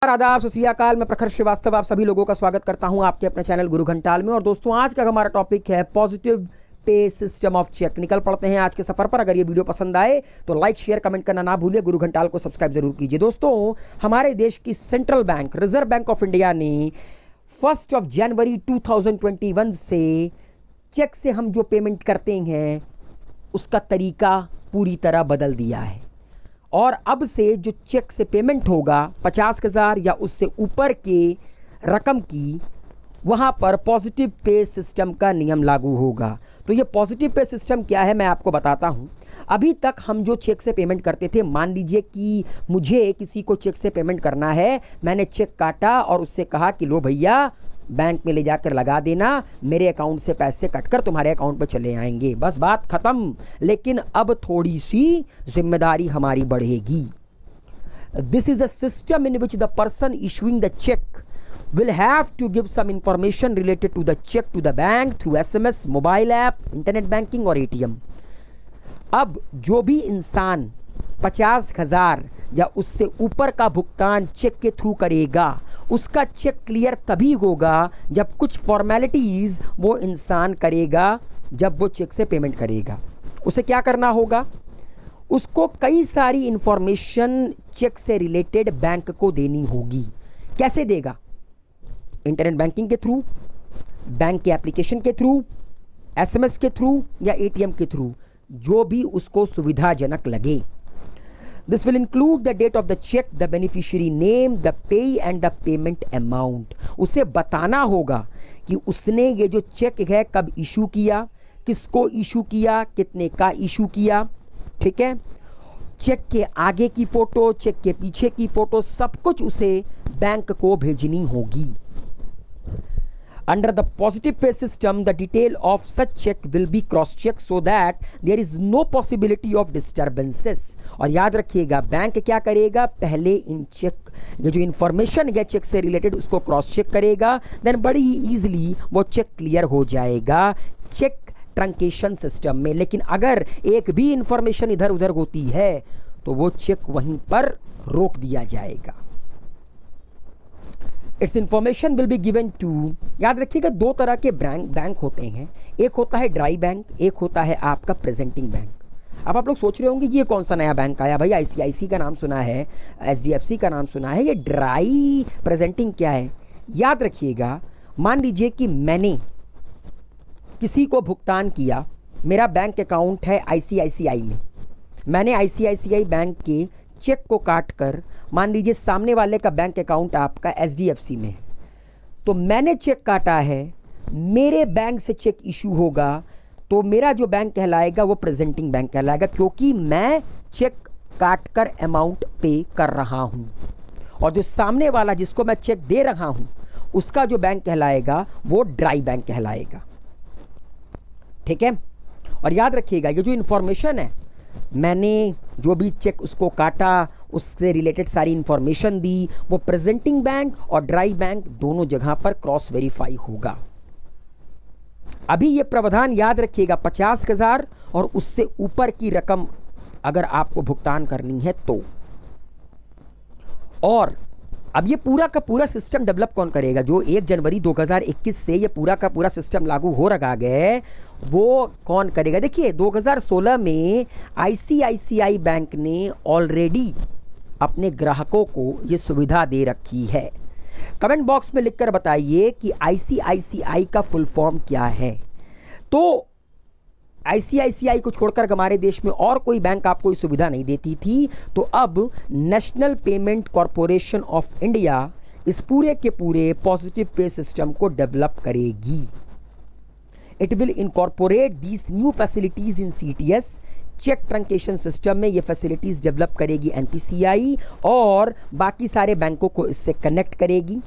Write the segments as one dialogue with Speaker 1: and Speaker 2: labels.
Speaker 1: आदाब, सत श्री अकाल। मैं प्रखर श्रीवास्तव आप सभी लोगों का स्वागत करता हूं आपके अपने चैनल गुरु घंटाल में। और दोस्तों, आज का हमारा टॉपिक है positive pay system of check. निकल पड़ते हैं आज के सफर पर। अगर ये वीडियो पसंद आए तो लाइक शेयर कमेंट करना ना भूलिए। गुरु घंटाल को सब्सक्राइब जरूर कीजिए। दोस्तों, हमारे देश की central bank reserve bank of India ने 1 जनवरी 2021 से चेक से हम जो पेमेंट करते हैं उसका तरीका पूरी तरह बदल दिया है। और अब से जो चेक से पेमेंट होगा 50,000 या उससे ऊपर के रकम की, वहाँ पर पॉजिटिव पे सिस्टम का नियम लागू होगा। तो ये पॉजिटिव पे सिस्टम क्या है मैं आपको बताता हूँ। अभी तक हम जो चेक से पेमेंट करते थे, मान लीजिए कि मुझे किसी को चेक से पेमेंट करना है, मैंने चेक काटा और उससे कहा कि लो भैया बैंक में ले जाकर लगा देना, मेरे अकाउंट से पैसे कटकर तुम्हारे अकाउंट पे चले आएंगे, बस बात खत्म। लेकिन अब थोड़ी सी जिम्मेदारी हमारी बढ़ेगी। This is a system in which the person issuing the cheque will have to give some information related to the check to the bank through SMS, mobile app, internet banking और ATM। अब जो भी इंसान 50,000 या उससे ऊपर का भुगतान चेक के थ्रू करेगा, उसका चेक क्लियर तभी होगा जब कुछ फॉर्मेलिटीज़ वो इंसान करेगा। जब वो चेक से पेमेंट करेगा, उसे क्या करना होगा? उसको कई सारी इंफॉर्मेशन चेक से रिलेटेड बैंक को देनी होगी। कैसे देगा? इंटरनेट बैंकिंग के थ्रू, बैंक के एप्लीकेशन के थ्रू, SMS के थ्रू या ATM के थ्रू, जो भी उसको सुविधाजनक लगे। This will include the date of the cheque, the beneficiary name, the payee and the payment amount. उसे बताना होगा कि उसने ये जो चेक है कब इशू किया, किसको इशू किया, कितने का इशू किया। ठीक है, चेक के आगे की फ़ोटो, चेक के पीछे की फ़ोटो, सब कुछ उसे बैंक को भेजनी होगी। Under the positive pay system, the detail of such check will be cross-checked so that there is no possibility of disturbances। और याद रखिएगा, बैंक क्या करेगा? पहले इन चेक, ये जो इन्फॉर्मेशन है चेक से रिलेटेड, उसको क्रॉस चेक करेगा। देन बड़ी ही ईजिली वो चेक क्लियर हो जाएगा चेक ट्रंकेशन सिस्टम में। लेकिन अगर एक भी इंफॉर्मेशन इधर उधर होती है तो वो चेक वहीं पर रोक दिया जाएगा। Its information will be given to, याद रखिएगा, दो तरह के बैंक होते हैं। एक होता है ड्राई बैंक, एक होता है आपका प्रेजेंटिंग बैंक। अब आप लोग सोच रहे होंगे ये कौन सा नया बैंक आया भाई? ICICI का नाम सुना है, HDFC का नाम सुना है, ये ड्राई प्रेजेंटिंग क्या है? याद रखिएगा, मान लीजिए कि मैंने किसी को भुगतान किया, मेरा बैंक अकाउंट है ICICI में, मैंने ICICI बैंक के चेक को काट कर, मान लीजिए सामने वाले का बैंक अकाउंट आपका HDFC में है, तो मैंने चेक काटा है, मेरे बैंक से चेक इशू होगा, तो मेरा जो बैंक कहलाएगा वो प्रेजेंटिंग बैंक कहलाएगा, क्योंकि मैं चेक काट कर अमाउंट पे कर रहा हूँ। और जो सामने वाला जिसको मैं चेक दे रहा हूँ, उसका जो बैंक कहलाएगा वो ड्राई बैंक कहलाएगा। ठीक है, और याद रखिएगा, ये जो इन्फॉर्मेशन है, मैंने जो भी चेक उसको काटा, उससे रिलेटेड सारी इंफॉर्मेशन दी, वो प्रेजेंटिंग बैंक और ड्राई बैंक दोनों जगह पर क्रॉस वेरीफाई होगा। अभी ये प्रावधान याद रखिएगा, 50,000 और उससे ऊपर की रकम अगर आपको भुगतान करनी है तो। और अब ये पूरा का पूरा सिस्टम डेवलप कौन करेगा? जो 1 जनवरी 2021 से ये पूरा का पूरा सिस्टम लागू हो रखा है, वो कौन करेगा? देखिए, 2016 में ICICI बैंक ने ऑलरेडी अपने ग्राहकों को ये सुविधा दे रखी है। कमेंट बॉक्स में लिखकर बताइए कि ICICI का फुल फॉर्म क्या है। तो ICICI को छोड़कर हमारे देश में और कोई बैंक आपको ये सुविधा नहीं देती थी। तो अब national payment corporation of India इस पूरे के पूरे पॉजिटिव पे सिस्टम को डेवलप करेगी। It will incorporate these new facilities in CTS, cheque truncation system में ये फैसिलिटीज़ डेवलप करेगी NPCI, और बाकी सारे बैंकों को इससे कनेक्ट करेगी।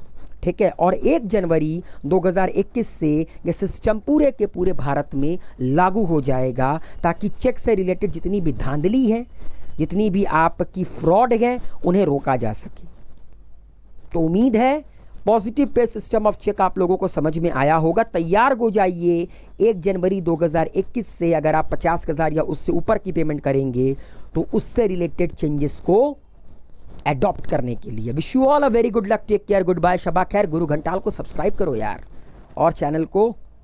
Speaker 1: ठीक है, और 1 जनवरी 2021 से ये सिस्टम पूरे के पूरे भारत में लागू हो जाएगा, ताकि चेक से रिलेटेड जितनी भी धांधली है, जितनी भी आपकी फ्रॉड है, उन्हें रोका जा सके। तो उम्मीद है positive pay system of check आप लोगों को समझ में आया होगा। तैयार हो जाइए, 1 जनवरी 2021 से अगर आप 50,000 या उससे ऊपर की पेमेंट करेंगे तो उससे रिलेटेड चेंजेस को एडॉप्ट करने के लिए। Wish you all a very good luck, take care, goodbye, शबा खैर। गुरु घंटाल को सब्सक्राइब करो यार और चैनल को